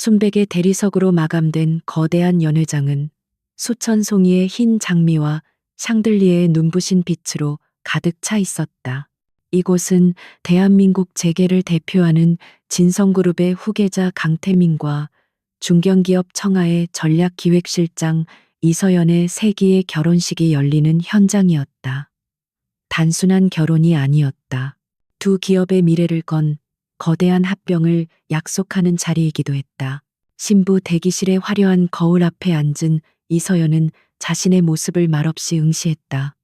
순백의 대리석으로 마감된 거대한 연회장은 수천 송이의 흰 장미와 샹들리에의 눈부신 빛으로 가득 차 있었다. 이곳은 대한민국 재계를 대표하는 진성그룹의 후계자 강태민과 중견기업 청하의 전략기획실장 이서연의 세기의 결혼식이 열리는 현장이었다. 단순한 결혼이 아니었다. 두 기업의 미래를 건 거대한 합병을 약속하는 자리이기도 했다. 신부 대기실의 화려한 거울 앞에 앉은 이서연은 자신의 모습을 말없이 응시했다.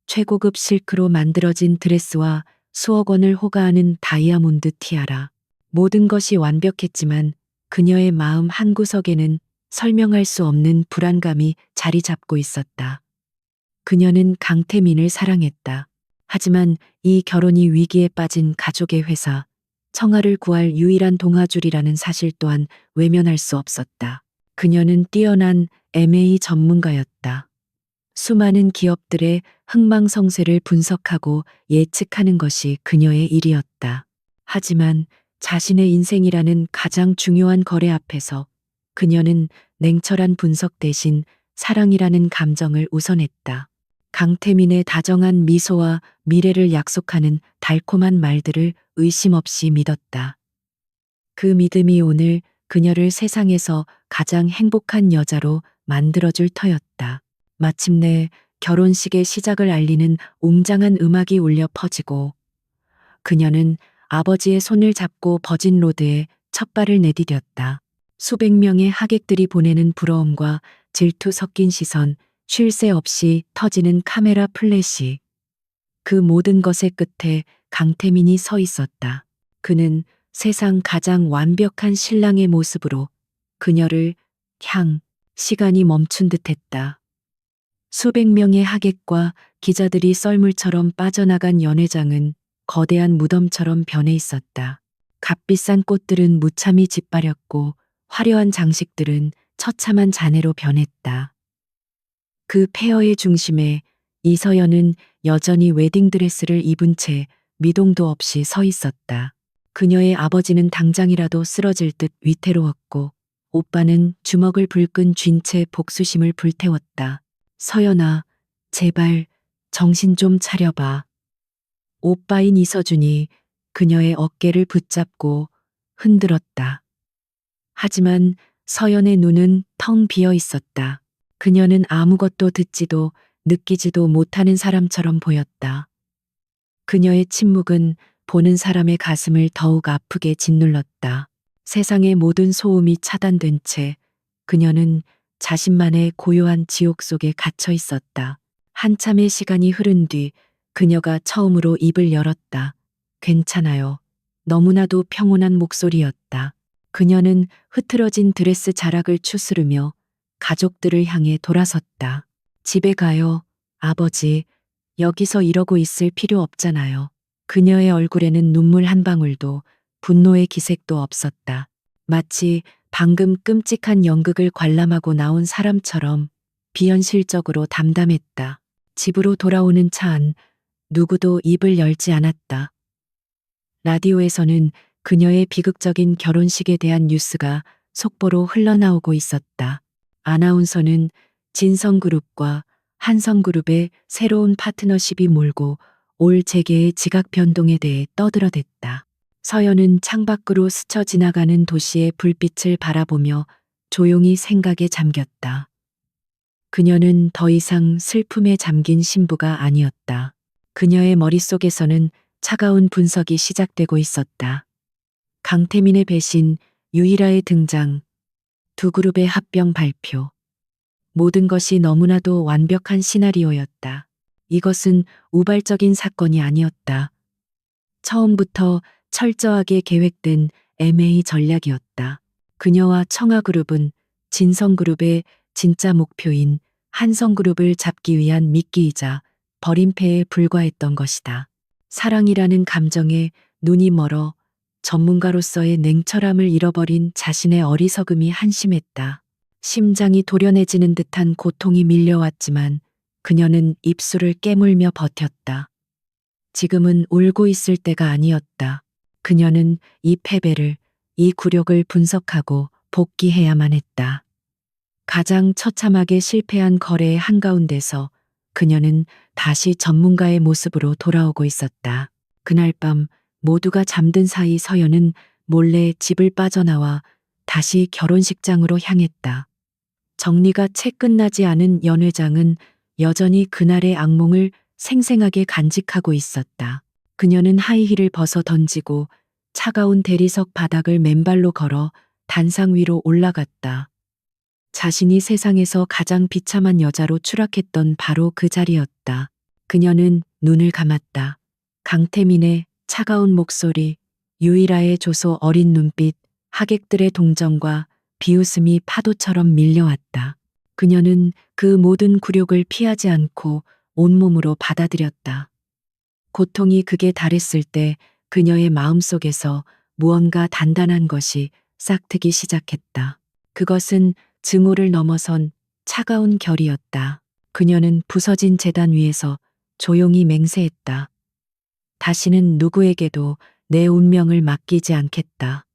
최고급 실크로 만들어진 드레스와 수억 원을 호가하는 다이아몬드 티아라. 모든 것이 완벽했지만 그녀의 마음 한구석에는 설명할 수 없는 불안감이 자리 잡고 있었다. 그녀는 강태민을 사랑했다. 하지만 이 결혼이 위기에 빠진 가족의 회사, 청아를 구할 유일한 동아줄이라는 사실 또한 외면할 수 없었다. 그녀는 뛰어난 M&A 전문가였다. 수많은 기업들의 흥망성쇠를 분석하고 예측하는 것이 그녀의 일이었다. 하지만 자신의 인생이라는 가장 중요한 거래 앞에서 그녀는 냉철한 분석 대신 사랑이라는 감정을 우선했다. 강태민의 다정한 미소와 미래를 약속하는 달콤한 말들을 의심 없이 믿었다. 그 믿음이 오늘 그녀를 세상에서 가장 행복한 여자로 만들어줄 터였다. 마침내 결혼식의 시작을 알리는 웅장한 음악이 울려 퍼지고 그녀는 아버지의 손을 잡고 버진로드에 첫 발을 내디뎠다. 수백 명의 하객들이 보내는 부러움과 질투 섞인 시선, 쉴 새 없이 터지는 카메라 플래시. 그 모든 것의 끝에 강태민이 서 있었다. 그는 세상 가장 완벽한 신랑의 모습으로 그녀를 시간이 멈춘 듯했다. 수백 명의 하객과 기자들이 썰물처럼 빠져나간 연회장은 거대한 무덤처럼 변해 있었다. 값비싼 꽃들은 무참히 짓바렸고 화려한 장식들은 처참한 잔해로 변했다. 그 폐허의 중심에 이서연은 여전히 웨딩드레스를 입은 채 미동도 없이 서 있었다. 그녀의 아버지는 당장이라도 쓰러질 듯 위태로웠고 오빠는 주먹을 불끈 쥔 채 복수심을 불태웠다. 서연아, 제발 정신 좀 차려봐. 오빠인 이서준이 그녀의 어깨를 붙잡고 흔들었다. 하지만 서연의 눈은 텅 비어 있었다. 그녀는 아무것도 듣지도 느끼지도 못하는 사람처럼 보였다. 그녀의 침묵은 보는 사람의 가슴을 더욱 아프게 짓눌렀다. 세상의 모든 소음이 차단된 채 그녀는 자신만의 고요한 지옥 속에 갇혀 있었다. 한참의 시간이 흐른 뒤 그녀가 처음으로 입을 열었다. 괜찮아요. 너무나도 평온한 목소리였다. 그녀는 흐트러진 드레스 자락을 추스르며 가족들을 향해 돌아섰다. 집에 가요, 아버지. 여기서 이러고 있을 필요 없잖아요. 그녀의 얼굴에는 눈물 한 방울도 분노의 기색도 없었다. 마치 방금 끔찍한 연극을 관람하고 나온 사람처럼 비현실적으로 담담했다. 집으로 돌아오는 차 안 누구도 입을 열지 않았다. 라디오에서는 그녀의 비극적인 결혼식에 대한 뉴스가 속보로 흘러나오고 있었다. 아나운서는 진성그룹과 한성그룹의 새로운 파트너십이 몰고 올 재계의 지각 변동에 대해 떠들어댔다. 서연은 창밖으로 스쳐 지나가는 도시의 불빛을 바라보며 조용히 생각에 잠겼다. 그녀는 더 이상 슬픔에 잠긴 신부가 아니었다. 그녀의 머릿속에서는 차가운 분석이 시작되고 있었다. 강태민의 배신, 유일아의 등장, 두 그룹의 합병 발표. 모든 것이 너무나도 완벽한 시나리오였다. 이것은 우발적인 사건이 아니었다. 처음부터 철저하게 계획된 M&A 전략이었다. 그녀와 청아그룹은 진성그룹의 진짜 목표인 한성그룹을 잡기 위한 미끼이자 버림패에 불과했던 것이다. 사랑이라는 감정에 눈이 멀어 전문가로서의 냉철함을 잃어버린 자신의 어리석음이 한심했다. 심장이 도려내지는 듯한 고통이 밀려왔지만 그녀는 입술을 깨물며 버텼다. 지금은 울고 있을 때가 아니었다. 그녀는 이 패배를, 이 굴욕을 분석하고 복귀해야만 했다. 가장 처참하게 실패한 거래의 한가운데서 그녀는 다시 전문가의 모습으로 돌아오고 있었다. 그날 밤 모두가 잠든 사이 서연은 몰래 집을 빠져나와 다시 결혼식장으로 향했다. 정리가 채 끝나지 않은 연회장은 여전히 그날의 악몽을 생생하게 간직하고 있었다. 그녀는 하이힐을 벗어 던지고 차가운 대리석 바닥을 맨발로 걸어 단상 위로 올라갔다. 자신이 세상에서 가장 비참한 여자로 추락했던 바로 그 자리였다. 그녀는 눈을 감았다. 강태민의 차가운 목소리, 유일아의 조소 어린 눈빛, 하객들의 동정과 비웃음이 파도처럼 밀려왔다. 그녀는 그 모든 굴욕을 피하지 않고 온몸으로 받아들였다. 고통이 극에 달했을 때 그녀의 마음속에서 무언가 단단한 것이 싹트기 시작했다. 그것은 증오를 넘어선 차가운 결이었다. 그녀는 부서진 재단 위에서 조용히 맹세했다. 다시는 누구에게도 내 운명을 맡기지 않겠다.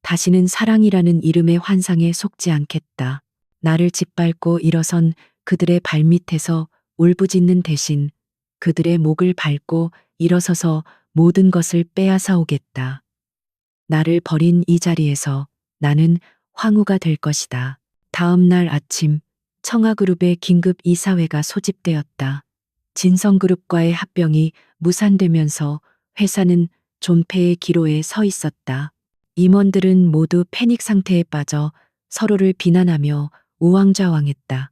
다시는 사랑이라는 이름의 환상에 속지 않겠다. 나를 짓밟고 일어선 그들의 발밑에서 울부짖는 대신 그들의 목을 밟고 일어서서 모든 것을 빼앗아 오겠다. 나를 버린 이 자리에서 나는 황후가 될 것이다. 다음 날 아침 청아그룹의 긴급 이사회가 소집되었다. 진성그룹과의 합병이 무산되면서 회사는 존폐의 기로에 서 있었다. 임원들은 모두 패닉 상태에 빠져 서로를 비난하며 우왕좌왕했다.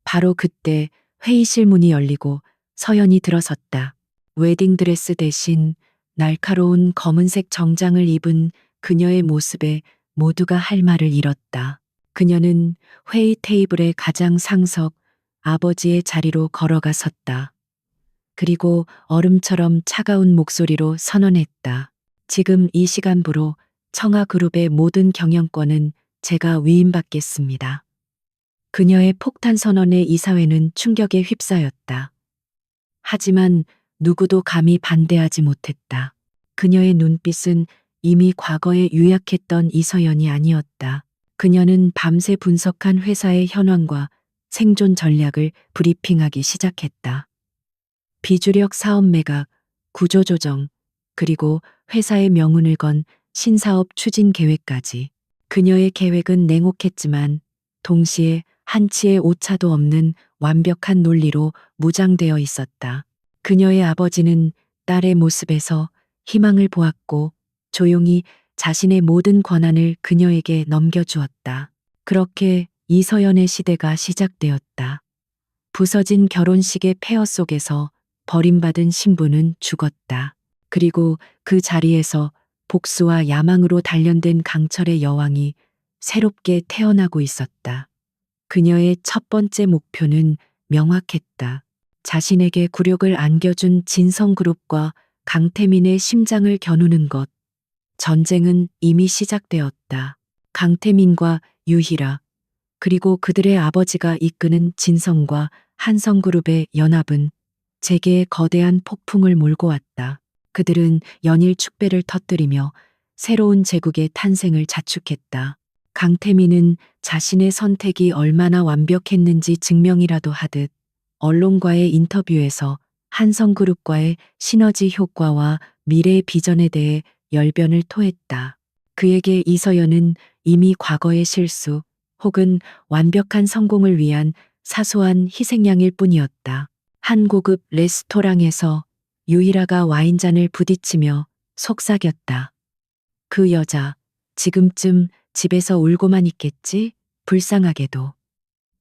바로 그때 회의실 문이 열리고 서연이 들어섰다. 웨딩드레스 대신 날카로운 검은색 정장을 입은 그녀의 모습에 모두가 할 말을 잃었다. 그녀는 회의 테이블의 가장 상석 아버지의 자리로 걸어가 섰다. 그리고 얼음처럼 차가운 목소리로 선언했다. 지금 이 시간부로 청아그룹의 모든 경영권은 제가 위임받겠습니다. 그녀의 폭탄 선언에 이사회는 충격에 휩싸였다. 하지만 누구도 감히 반대하지 못했다. 그녀의 눈빛은 이미 과거에 유약했던 이서연이 아니었다. 그녀는 밤새 분석한 회사의 현황과 생존 전략을 브리핑하기 시작했다. 비주력 사업 매각, 구조 조정, 그리고 회사의 명운을 건 신사업 추진 계획까지. 그녀의 계획은 냉혹했지만 동시에 한치의 오차도 없는 완벽한 논리로 무장되어 있었다. 그녀의 아버지는 딸의 모습에서 희망을 보았고 조용히 자신의 모든 권한을 그녀에게 넘겨주었다. 그렇게 이서연의 시대가 시작되었다. 부서진 결혼식의 폐허 속에서 버림받은 신부는 죽었다. 그리고 그 자리에서 복수와 야망으로 단련된 강철의 여왕이 새롭게 태어나고 있었다. 그녀의 첫 번째 목표는 명확했다. 자신에게 굴욕을 안겨준 진성그룹과 강태민의 심장을 겨누는 것. 전쟁은 이미 시작되었다. 강태민과 유희라, 그리고 그들의 아버지가 이끄는 진성과 한성그룹의 연합은 재계의 거대한 폭풍을 몰고 왔다. 그들은 연일 축배를 터뜨리며 새로운 제국의 탄생을 자축했다. 강태민은 자신의 선택이 얼마나 완벽했는지 증명이라도 하듯 언론과의 인터뷰에서 한성그룹과의 시너지 효과와 미래의 비전에 대해 열변을 토했다. 그에게 이서연은 이미 과거의 실수 혹은 완벽한 성공을 위한 사소한 희생양일 뿐이었다. 한 고급 레스토랑에서 유이라가 와인잔을 부딪히며 속삭였다. 그 여자, 지금쯤 집에서 울고만 있겠지? 불쌍하게도.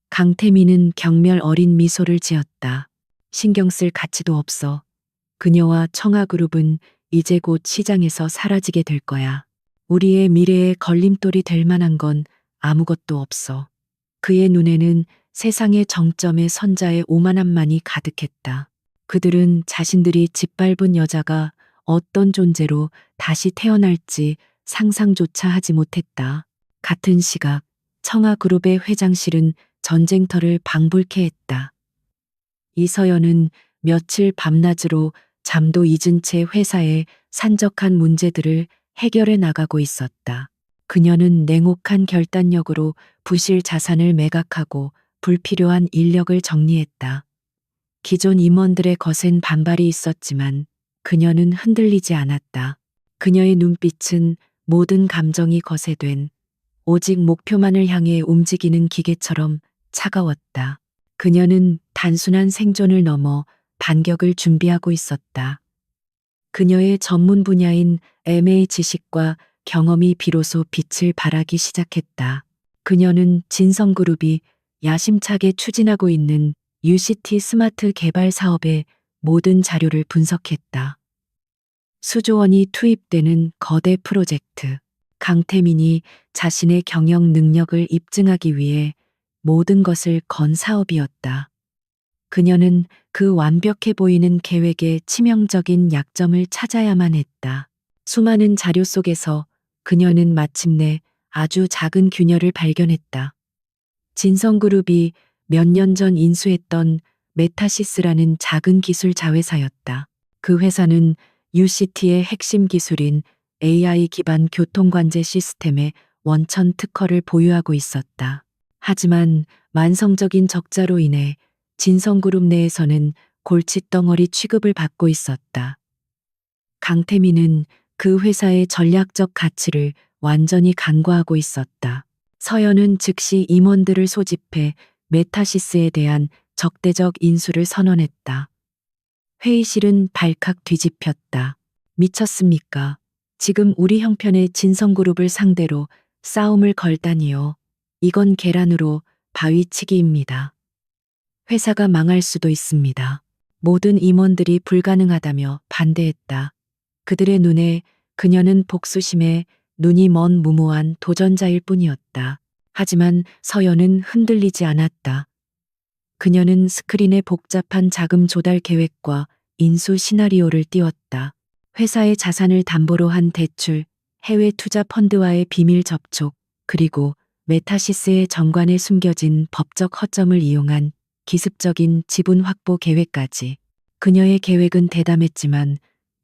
강태민은 경멸 어린 미소를 지었다. 신경 쓸 가치도 없어. 그녀와 청아그룹은 이제 곧 시장에서 사라지게 될 거야. 우리의 미래에 걸림돌이 될 만한 건 아무것도 없어. 그의 눈에는 세상의 정점에 선자의 오만함만이 가득했다. 그들은 자신들이 짓밟은 여자가 어떤 존재로 다시 태어날지 상상조차 하지 못했다. 같은 시각 청아그룹의 회장실은 전쟁터를 방불케 했다. 이서연은 며칠 밤낮으로 잠도 잊은 채 회사의 산적한 문제들을 해결해 나가고 있었다. 그녀는 냉혹한 결단력으로 부실 자산을 매각하고 불필요한 인력을 정리했다. 기존 임원들의 거센 반발이 있었지만 그녀는 흔들리지 않았다. 그녀의 눈빛은 모든 감정이 거세된 오직 목표만을 향해 움직이는 기계처럼 차가웠다. 그녀는 단순한 생존을 넘어 반격을 준비하고 있었다. 그녀의 전문 분야인 MA 지식과 경험이 비로소 빛을 발하기 시작했다. 그녀는 진성그룹이 야심차게 추진하고 있는 UCT 스마트 개발 사업의 모든 자료를 분석했다. 수조 원이 투입되는 거대 프로젝트. 강태민이 자신의 경영 능력을 입증하기 위해 모든 것을 건 사업이었다. 그녀는 그 완벽해 보이는 계획의 치명적인 약점을 찾아야만 했다. 수많은 자료 속에서 그녀는 마침내 아주 작은 균열을 발견했다. 진성그룹이 몇 년 전 인수했던 메타시스라는 작은 기술 자회사였다. 그 회사는 UCT의 핵심 기술인 AI 기반 교통관제 시스템의 원천 특허를 보유하고 있었다. 하지만 만성적인 적자로 인해 진성그룹 내에서는 골칫덩어리 취급을 받고 있었다. 강태민은 그 회사의 전략적 가치를 완전히 간과하고 있었다. 서연은 즉시 임원들을 소집해 메타시스에 대한 적대적 인수를 선언했다. 회의실은 발칵 뒤집혔다. 미쳤습니까? 지금 우리 형편의 진성그룹을 상대로 싸움을 걸다니요. 이건 계란으로 바위치기입니다. 회사가 망할 수도 있습니다. 모든 임원들이 불가능하다며 반대했다. 그들의 눈에 그녀는 복수심에 눈이 먼 무모한 도전자일 뿐이었다. 하지만 서연은 흔들리지 않았다. 그녀는 스크린에 복잡한 자금 조달 계획과 인수 시나리오를 띄웠다. 회사의 자산을 담보로 한 대출, 해외 투자 펀드와의 비밀 접촉, 그리고 메타시스의 정관에 숨겨진 법적 허점을 이용한 기습적인 지분 확보 계획까지. 그녀의 계획은 대담했지만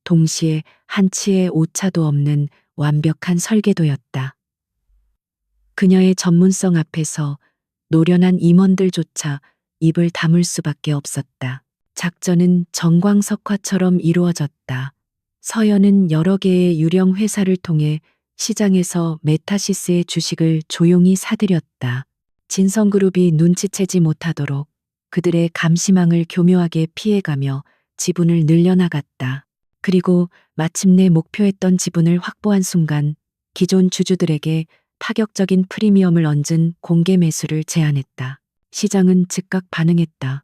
동시에 한치의 오차도 없는 완벽한 설계도였다. 그녀의 전문성 앞에서 노련한 임원들조차 입을 다물 수밖에 없었다. 작전은 정광석화처럼 이루어졌다. 서연은 여러 개의 유령 회사를 통해 시장에서 메타시스의 주식을 조용히 사들였다. 진성그룹이 눈치채지 못하도록 그들의 감시망을 교묘하게 피해가며 지분을 늘려나갔다. 그리고 마침내 목표했던 지분을 확보한 순간 기존 주주들에게 파격적인 프리미엄을 얹은 공개 매수를 제안했다. 시장은 즉각 반응했다.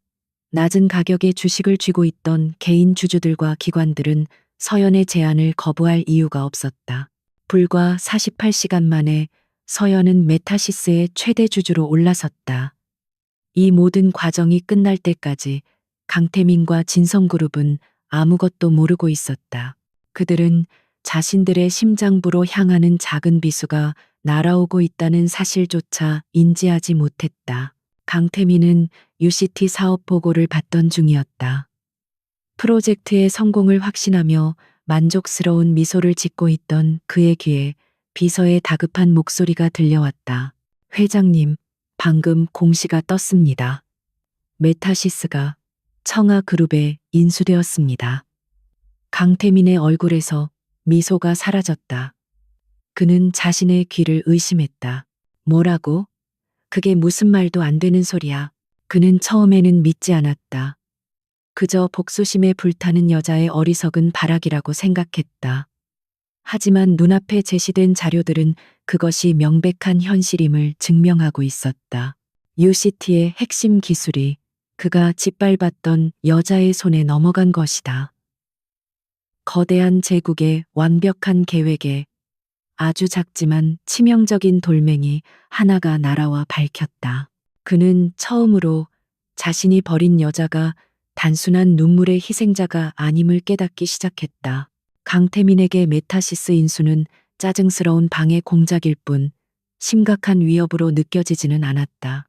낮은 가격에 주식을 쥐고 있던 개인 주주들과 기관들은 서연의 제안을 거부할 이유가 없었다. 불과 48시간 만에 서연은 메타시스의 최대 주주로 올라섰다. 이 모든 과정이 끝날 때까지 강태민과 진성그룹은 아무것도 모르고 있었다. 그들은 자신들의 심장부로 향하는 작은 비수가 날아오고 있다는 사실조차 인지하지 못했다. 강태민은 UCT 사업 보고를 받던 중이었다. 프로젝트의 성공을 확신하며 만족스러운 미소를 짓고 있던 그의 귀에 비서의 다급한 목소리가 들려왔다. 회장님, 방금 공시가 떴습니다. 메타시스가 청아그룹에 인수되었습니다. 강태민의 얼굴에서 미소가 사라졌다. 그는 자신의 귀를 의심했다. 뭐라고? 그게 무슨 말도 안 되는 소리야. 그는 처음에는 믿지 않았다. 그저 복수심에 불타는 여자의 어리석은 발악이라고 생각했다. 하지만 눈앞에 제시된 자료들은 그것이 명백한 현실임을 증명하고 있었다. UCT의 핵심 기술이 그가 짓밟았던 여자의 손에 넘어간 것이다. 거대한 제국의 완벽한 계획에 아주 작지만 치명적인 돌멩이 하나가 날아와 밝혔다. 그는 처음으로 자신이 버린 여자가 단순한 눈물의 희생자가 아님을 깨닫기 시작했다. 강태민에게 메타시스 인수는 짜증스러운 방해 공작일 뿐 심각한 위협으로 느껴지지는 않았다.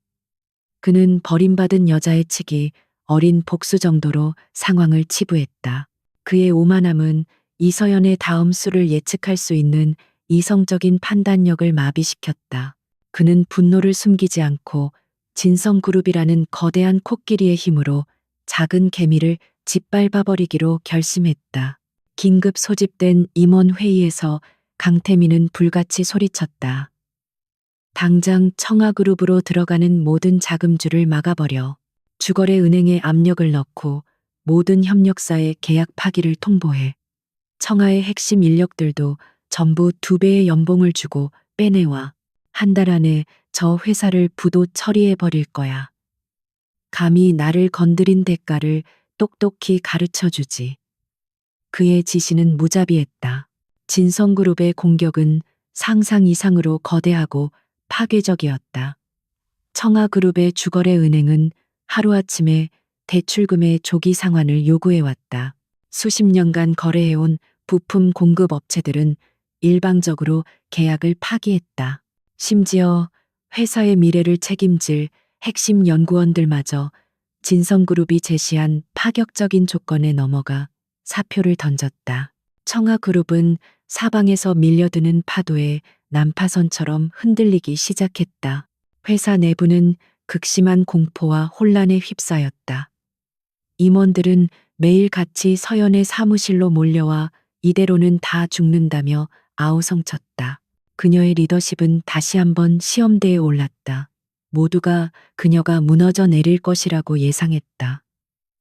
그는 버림받은 여자의 측이 어린 복수 정도로 상황을 치부했다. 그의 오만함은 이서연의 다음 수를 예측할 수 있는 이성적인 판단력을 마비시켰다. 그는 분노를 숨기지 않고 진성그룹이라는 거대한 코끼리의 힘으로 작은 개미를 짓밟아버리기로 결심했다. 긴급 소집된 임원 회의에서 강태민은 불같이 소리쳤다. 당장 청아그룹으로 들어가는 모든 자금줄을 막아버려. 주거래 은행에 압력을 넣고 모든 협력사의 계약 파기를 통보해. 청아의 핵심 인력들도 전부 2배의 연봉을 주고 빼내와. 한 달 안에 저 회사를 부도 처리해 버릴 거야. 감히 나를 건드린 대가를 똑똑히 가르쳐 주지. 그의 지시는 무자비했다. 진성그룹의 공격은 상상 이상으로 거대하고 파괴적이었다. 청아그룹의 주거래 은행은 하루아침에 대출금의 조기 상환을 요구해왔다. 수십 년간 거래해온 부품 공급 업체들은 일방적으로 계약을 파기했다. 심지어 회사의 미래를 책임질 핵심 연구원들마저 진성그룹이 제시한 파격적인 조건에 넘어가 사표를 던졌다. 청아그룹은 사방에서 밀려드는 파도에 난파선처럼 흔들리기 시작했다. 회사 내부는 극심한 공포와 혼란에 휩싸였다. 임원들은 매일같이 서연의 사무실로 몰려와 이대로는 다 죽는다며 아우성쳤다. 그녀의 리더십은 다시 한번 시험대에 올랐다. 모두가 그녀가 무너져 내릴 것이라고 예상했다.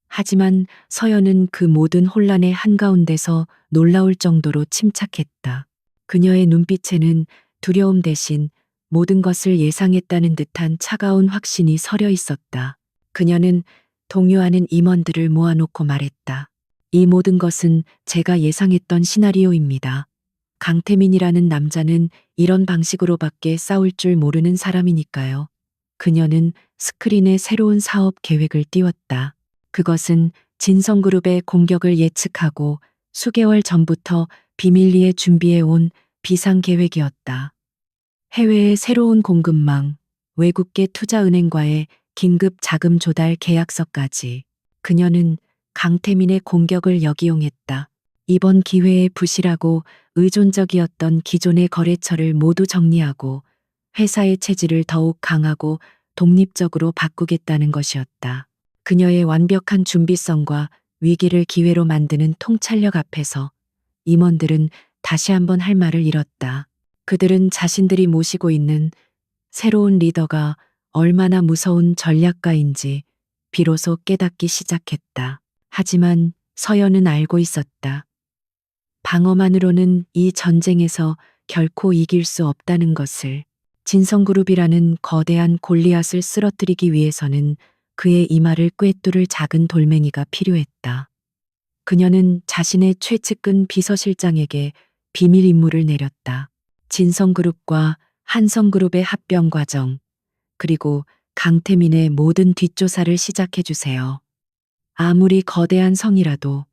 하지만 서연은 그 모든 혼란의 한가운데서 놀라울 정도로 침착했다. 그녀의 눈빛에는 두려움 대신 모든 것을 예상했다는 듯한 차가운 확신이 서려 있었다. 그녀는 동요하는 임원들을 모아놓고 말했다. 이 모든 것은 제가 예상했던 시나리오입니다. 강태민이라는 남자는 이런 방식으로밖에 싸울 줄 모르는 사람이니까요. 그녀는 스크린에 새로운 사업 계획을 띄웠다. 그것은 진성그룹의 공격을 예측하고 수개월 전부터 비밀리에 준비해온 비상계획이었다. 해외의 새로운 공급망, 외국계 투자은행과의 긴급 자금 조달 계약서까지. 그녀는 강태민의 공격을 역이용했다. 이번 기회에 부실하고 의존적이었던 기존의 거래처를 모두 정리하고 회사의 체질을 더욱 강하고 독립적으로 바꾸겠다는 것이었다. 그녀의 완벽한 준비성과 위기를 기회로 만드는 통찰력 앞에서 임원들은 다시 한번 할 말을 잃었다. 그들은 자신들이 모시고 있는 새로운 리더가 얼마나 무서운 전략가인지 비로소 깨닫기 시작했다. 하지만 서연은 알고 있었다. 방어만으로는 이 전쟁에서 결코 이길 수 없다는 것을. 진성그룹이라는 거대한 골리앗을 쓰러뜨리기 위해서는 그의 이마를 꿰뚫을 작은 돌멩이가 필요했다. 그녀는 자신의 최측근 비서실장에게 비밀 임무를 내렸다. 진성그룹과 한성그룹의 합병 과정, 그리고 강태민의 모든 뒷조사를 시작해 주세요. 아무리 거대한 성이라도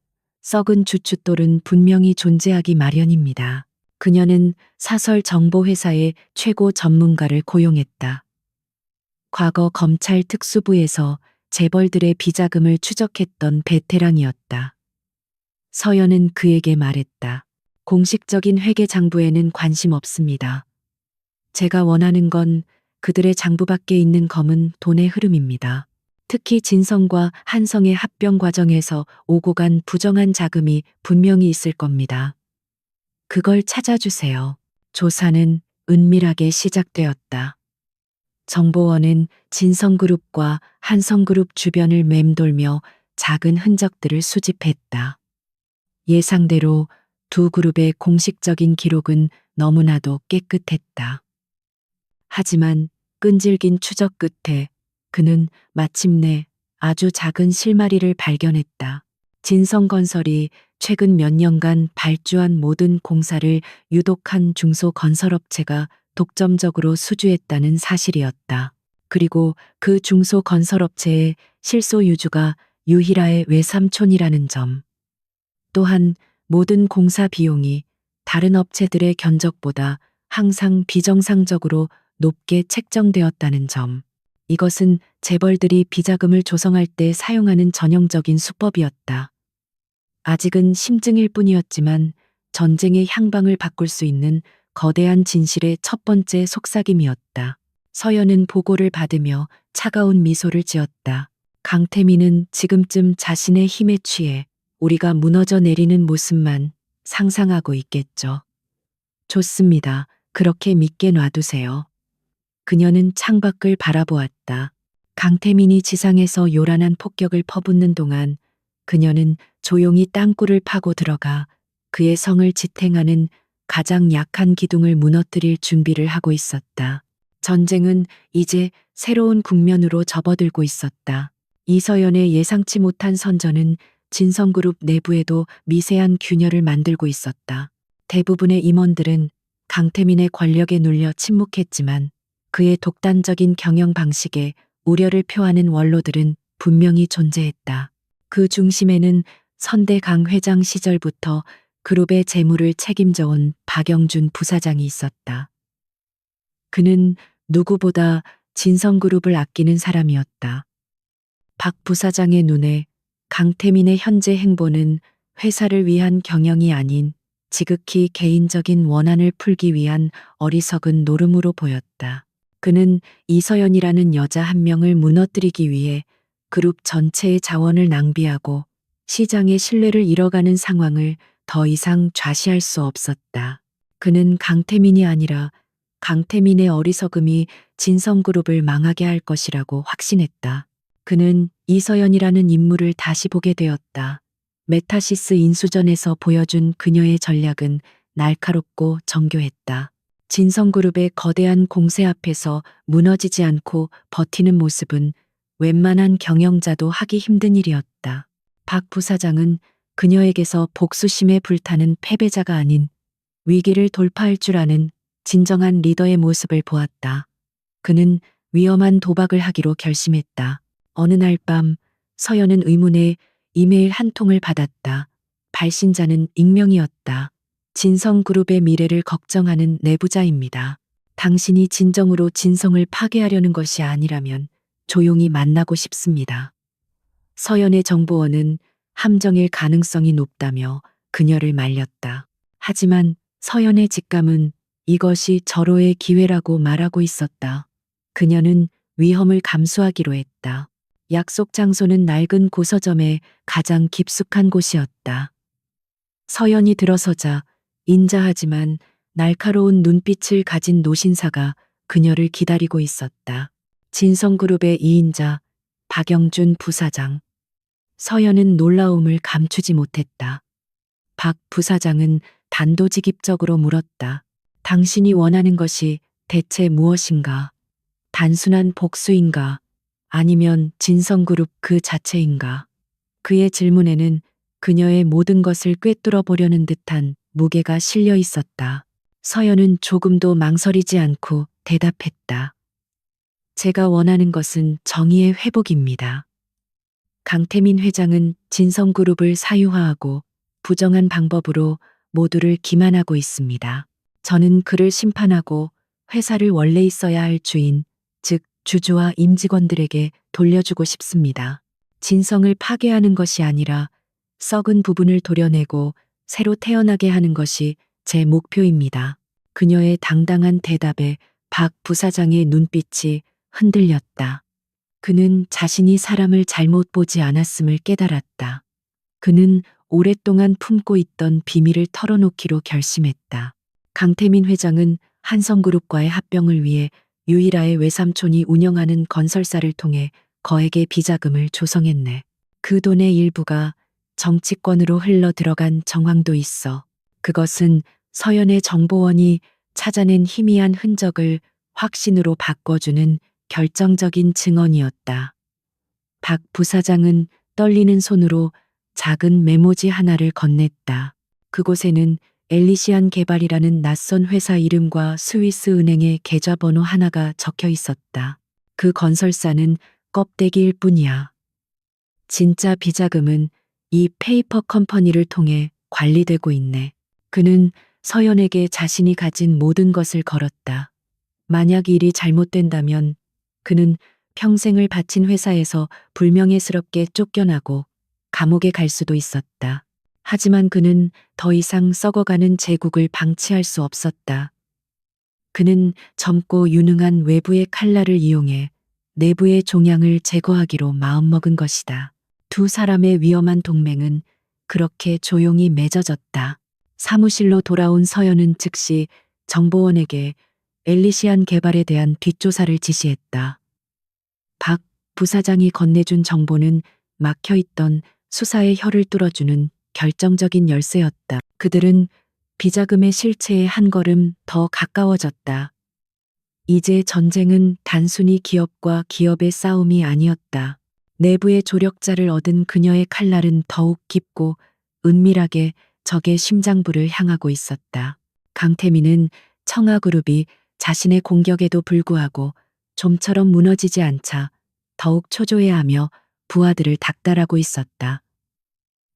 썩은 주춧돌은 분명히 존재하기 마련입니다. 그녀는 사설 정보회사의 최고 전문가를 고용했다. 과거 검찰 특수부에서 재벌들의 비자금을 추적했던 베테랑이었다. 서연은 그에게 말했다. 공식적인 회계 장부에는 관심 없습니다. 제가 원하는 건 그들의 장부밖에 있는 검은 돈의 흐름입니다. 특히 진성과 한성의 합병 과정에서 오고 간 부정한 자금이 분명히 있을 겁니다. 그걸 찾아주세요. 조사는 은밀하게 시작되었다. 정보원은 진성그룹과 한성그룹 주변을 맴돌며 작은 흔적들을 수집했다. 예상대로 두 그룹의 공식적인 기록은 너무나도 깨끗했다. 하지만 끈질긴 추적 끝에 그는 마침내 아주 작은 실마리를 발견했다. 진성건설이 최근 몇 년간 발주한 모든 공사를 유독한 중소건설업체가 독점적으로 수주했다는 사실이었다. 그리고 그 중소건설업체의 실소유주가 유희라의 외삼촌이라는 점. 또한 모든 공사 비용이 다른 업체들의 견적보다 항상 비정상적으로 높게 책정되었다는 점. 이것은 재벌들이 비자금을 조성할 때 사용하는 전형적인 수법이었다. 아직은 심증일 뿐이었지만 전쟁의 향방을 바꿀 수 있는 거대한 진실의 첫 번째 속삭임이었다. 서연은 보고를 받으며 차가운 미소를 지었다. 강태민은 지금쯤 자신의 힘에 취해 우리가 무너져 내리는 모습만 상상하고 있겠죠. 좋습니다. 그렇게 믿게 놔두세요. 그녀는 창밖을 바라보았다. 강태민이 지상에서 요란한 폭격을 퍼붓는 동안 그녀는 조용히 땅굴을 파고 들어가 그의 성을 지탱하는 가장 약한 기둥을 무너뜨릴 준비를 하고 있었다. 전쟁은 이제 새로운 국면으로 접어들고 있었다. 이서연의 예상치 못한 선전은 진성그룹 내부에도 미세한 균열을 만들고 있었다. 대부분의 임원들은 강태민의 권력에 눌려 침묵했지만 그의 독단적인 경영 방식에 우려를 표하는 원로들은 분명히 존재했다. 그 중심에는 선대 강 회장 시절부터 그룹의 재무를 책임져온 박영준 부사장이 있었다. 그는 누구보다 진성그룹을 아끼는 사람이었다. 박 부사장의 눈에 강태민의 현재 행보는 회사를 위한 경영이 아닌 지극히 개인적인 원한을 풀기 위한 어리석은 노름으로 보였다. 그는 이서연이라는 여자 한 명을 무너뜨리기 위해 그룹 전체의 자원을 낭비하고 시장의 신뢰를 잃어가는 상황을 더 이상 좌시할 수 없었다. 그는 강태민이 아니라 강태민의 어리석음이 진성그룹을 망하게 할 것이라고 확신했다. 그는 이서연이라는 인물을 다시 보게 되었다. 메타시스 인수전에서 보여준 그녀의 전략은 날카롭고 정교했다. 진성그룹의 거대한 공세 앞에서 무너지지 않고 버티는 모습은 웬만한 경영자도 하기 힘든 일이었다. 박 부사장은 그녀에게서 복수심에 불타는 패배자가 아닌 위기를 돌파할 줄 아는 진정한 리더의 모습을 보았다. 그는 위험한 도박을 하기로 결심했다. 어느 날 밤 서연은 의문의 이메일 한 통을 받았다. 발신자는 익명이었다. 진성그룹의 미래를 걱정하는 내부자입니다. 당신이 진정으로 진성을 파괴하려는 것이 아니라면 조용히 만나고 싶습니다. 서연의 정보원은 함정일 가능성이 높다며 그녀를 말렸다. 하지만 서연의 직감은 이것이 절호의 기회라고 말하고 있었다. 그녀는 위험을 감수하기로 했다. 약속 장소는 낡은 고서점의 가장 깊숙한 곳이었다. 서연이 들어서자 인자하지만 날카로운 눈빛을 가진 노신사가 그녀를 기다리고 있었다. 진성그룹의 2인자 박영준 부사장. 서연은 놀라움을 감추지 못했다. 박 부사장은 단도직입적으로 물었다. 당신이 원하는 것이 대체 무엇인가? 단순한 복수인가? 아니면 진성그룹 그 자체인가? 그의 질문에는 그녀의 모든 것을 꿰뚫어 보려는 듯한 무게가 실려 있었다. 서연은 조금도 망설이지 않고 대답했다. 제가 원하는 것은 정의의 회복입니다. 강태민 회장은 진성그룹을 사유화하고 부정한 방법으로 모두를 기만하고 있습니다. 저는 그를 심판하고 회사를 원래 있어야 할 주인, 즉 주주와 임직원들에게 돌려주고 싶습니다. 진성을 파괴하는 것이 아니라 썩은 부분을 도려내고 새로 태어나게 하는 것이 제 목표입니다. 그녀의 당당한 대답에 박 부사장의 눈빛이 흔들렸다. 그는 자신이 사람을 잘못 보지 않았음을 깨달았다. 그는 오랫동안 품고 있던 비밀을 털어놓기로 결심했다. 강태민 회장은 한성그룹과의 합병을 위해 유일하의 외삼촌이 운영하는 건설사를 통해 거액의 비자금을 조성했네. 그 돈의 일부가 정치권으로 흘러 들어간 정황도 있어. 그것은 서연의 정보원이 찾아낸 희미한 흔적을 확신으로 바꿔주는 결정적인 증언이었다. 박 부사장은 떨리는 손으로 작은 메모지 하나를 건넸다. 그곳에는 엘리시안 개발이라는 낯선 회사 이름과 스위스 은행의 계좌번호 하나가 적혀 있었다. 그 건설사는 껍데기일 뿐이야. 진짜 비자금은 이 페이퍼 컴퍼니를 통해 관리되고 있네. 그는 서연에게 자신이 가진 모든 것을 걸었다. 만약 일이 잘못된다면 그는 평생을 바친 회사에서 불명예스럽게 쫓겨나고 감옥에 갈 수도 있었다. 하지만 그는 더 이상 썩어가는 제국을 방치할 수 없었다. 그는 젊고 유능한 외부의 칼날을 이용해 내부의 종양을 제거하기로 마음먹은 것이다. 두 사람의 위험한 동맹은 그렇게 조용히 맺어졌다. 사무실로 돌아온 서연은 즉시 정보원에게 엘리시안 개발에 대한 뒷조사를 지시했다. 박 부사장이 건네준 정보는 막혀있던 수사의 혀를 뚫어주는 결정적인 열쇠였다. 그들은 비자금의 실체에 한 걸음 더 가까워졌다. 이제 전쟁은 단순히 기업과 기업의 싸움이 아니었다. 내부의 조력자를 얻은 그녀의 칼날은 더욱 깊고 은밀하게 적의 심장부를 향하고 있었다. 강태민은 청아그룹이 자신의 공격에도 불구하고 좀처럼 무너지지 않자 더욱 초조해하며 부하들을 닥달하고 있었다.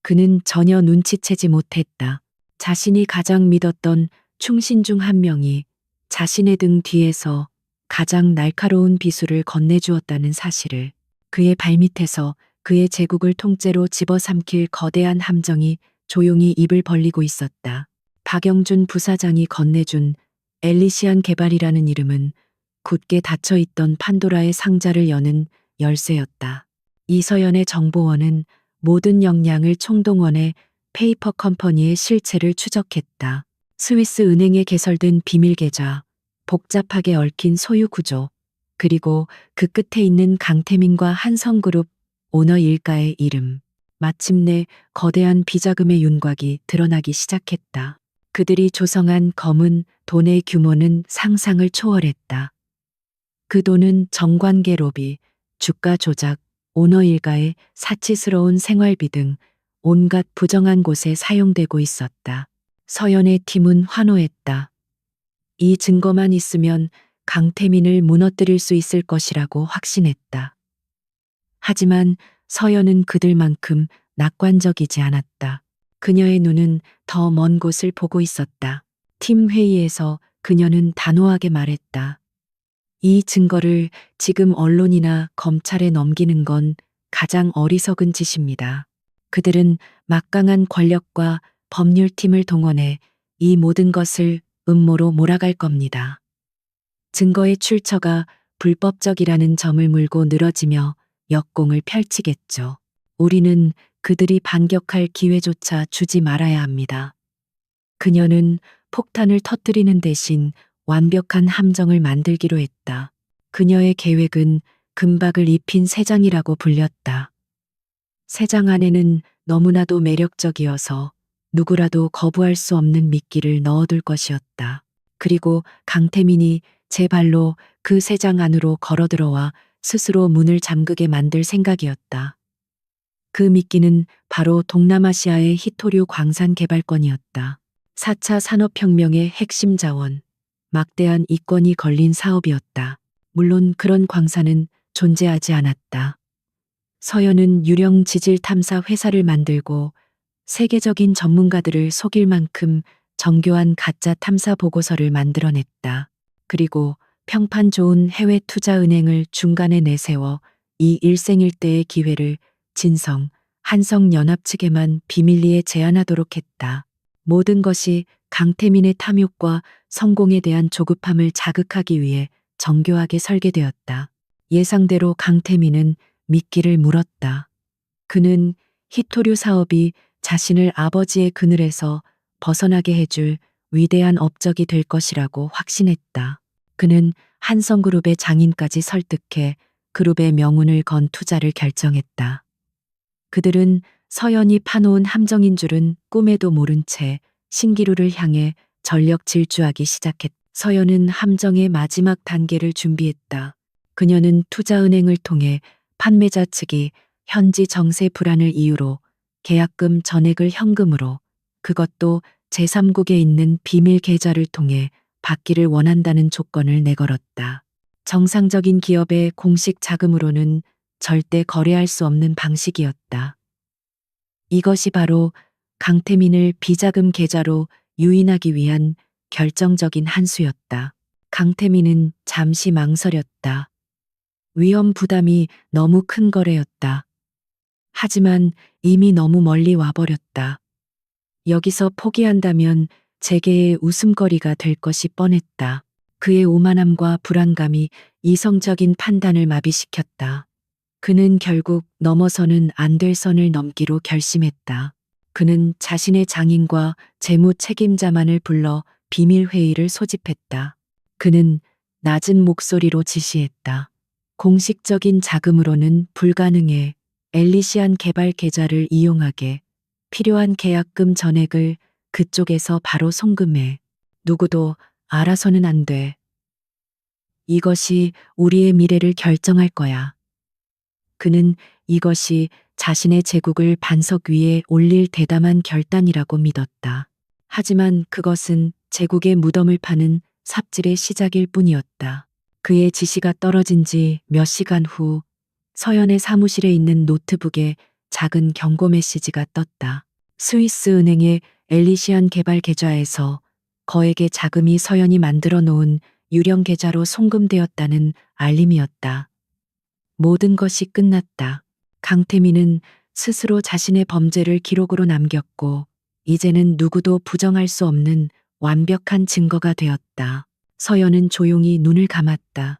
그는 전혀 눈치채지 못했다. 자신이 가장 믿었던 충신 중 한 명이 자신의 등 뒤에서 가장 날카로운 비수를 건네주었다는 사실을. 그의 발밑에서 그의 제국을 통째로 집어삼킬 거대한 함정이 조용히 입을 벌리고 있었다. 박영준 부사장이 건네준 엘리시안 개발이라는 이름은 굳게 닫혀있던 판도라의 상자를 여는 열쇠였다. 이서연의 정보원은 모든 역량을 총동원해 페이퍼 컴퍼니의 실체를 추적했다. 스위스 은행에 개설된 비밀 계좌, 복잡하게 얽힌 소유 구조, 그리고 그 끝에 있는 강태민과 한성그룹 오너 일가의 이름. 마침내 거대한 비자금의 윤곽이 드러나기 시작했다. 그들이 조성한 검은 돈의 규모는 상상을 초월했다. 그 돈은 정관계 로비, 주가 조작, 오너 일가의 사치스러운 생활비 등 온갖 부정한 곳에 사용되고 있었다. 서연의 팀은 환호했다. 이 증거만 있으면 강태민을 무너뜨릴 수 있을 것이라고 확신했다. 하지만 서연은 그들만큼 낙관적이지 않았다. 그녀의 눈은 더 먼 곳을 보고 있었다. 팀 회의에서 그녀는 단호하게 말했다. 이 증거를 지금 언론이나 검찰에 넘기는 건 가장 어리석은 짓입니다. 그들은 막강한 권력과 법률팀을 동원해 이 모든 것을 음모로 몰아갈 겁니다. 증거의 출처가 불법적이라는 점을 물고 늘어지며 역공을 펼치겠죠. 우리는 그들이 반격할 기회조차 주지 말아야 합니다. 그녀는 폭탄을 터뜨리는 대신 완벽한 함정을 만들기로 했다. 그녀의 계획은 금박을 입힌 새장이라고 불렸다. 새장 안에는 너무나도 매력적이어서 누구라도 거부할 수 없는 미끼를 넣어둘 것이었다. 그리고 강태민이 제 발로 그 새장 안으로 걸어들어와 스스로 문을 잠그게 만들 생각이었다. 그 미끼는 바로 동남아시아의 히토류 광산 개발권이었다. 4차 산업혁명의 핵심 자원, 막대한 이권이 걸린 사업이었다. 물론 그런 광산은 존재하지 않았다. 서연은 유령 지질 탐사 회사를 만들고 세계적인 전문가들을 속일 만큼 정교한 가짜 탐사 보고서를 만들어냈다. 그리고 평판 좋은 해외 투자 은행을 중간에 내세워 이 일생일대의 기회를 진성, 한성연합 측에만 비밀리에 제안하도록 했다. 모든 것이 강태민의 탐욕과 성공에 대한 조급함을 자극하기 위해 정교하게 설계되었다. 예상대로 강태민은 미끼를 물었다. 그는 히토류 사업이 자신을 아버지의 그늘에서 벗어나게 해줄 위대한 업적이 될 것이라고 확신했다. 그는 한성그룹의 장인까지 설득해 그룹의 명운을 건 투자를 결정했다. 그들은 서연이 파놓은 함정인 줄은 꿈에도 모른 채 신기루를 향해 전력 질주하기 시작했다. 서연은 함정의 마지막 단계를 준비했다. 그녀는 투자은행을 통해 판매자 측이 현지 정세 불안을 이유로 계약금 전액을 현금으로, 그것도 제3국에 있는 비밀 계좌를 통해 받기를 원한다는 조건을 내걸었다. 정상적인 기업의 공식 자금으로는 절대 거래할 수 없는 방식이었다. 이것이 바로 강태민을 비자금 계좌로 유인하기 위한 결정적인 한 수였다. 강태민은 잠시 망설였다. 위험 부담이 너무 큰 거래였다. 하지만 이미 너무 멀리 와버렸다. 여기서 포기한다면 재계의 웃음거리가 될 것이 뻔했다. 그의 오만함과 불안감이 이성적인 판단을 마비시켰다. 그는 결국 넘어서는 안 될 선을 넘기로 결심했다. 그는 자신의 장인과 재무 책임자만을 불러 비밀회의를 소집했다. 그는 낮은 목소리로 지시했다. 공식적인 자금으로는 불가능해. 엘리시안 개발 계좌를 이용하게. 필요한 계약금 전액을 그쪽에서 바로 송금해. 누구도 알아서는 안 돼. 이것이 우리의 미래를 결정할 거야. 그는 이것이 자신의 제국을 반석 위에 올릴 대담한 결단이라고 믿었다. 하지만 그것은 제국의 무덤을 파는 삽질의 시작일 뿐이었다. 그의 지시가 떨어진 지 몇 시간 후 서연의 사무실에 있는 노트북에 작은 경고 메시지가 떴다. 스위스 은행의 엘리시안 개발 계좌에서 거액의 자금이 서연이 만들어 놓은 유령 계좌로 송금되었다는 알림이었다. 모든 것이 끝났다. 강태민은 스스로 자신의 범죄를 기록으로 남겼고 이제는 누구도 부정할 수 없는 완벽한 증거가 되었다. 서연은 조용히 눈을 감았다.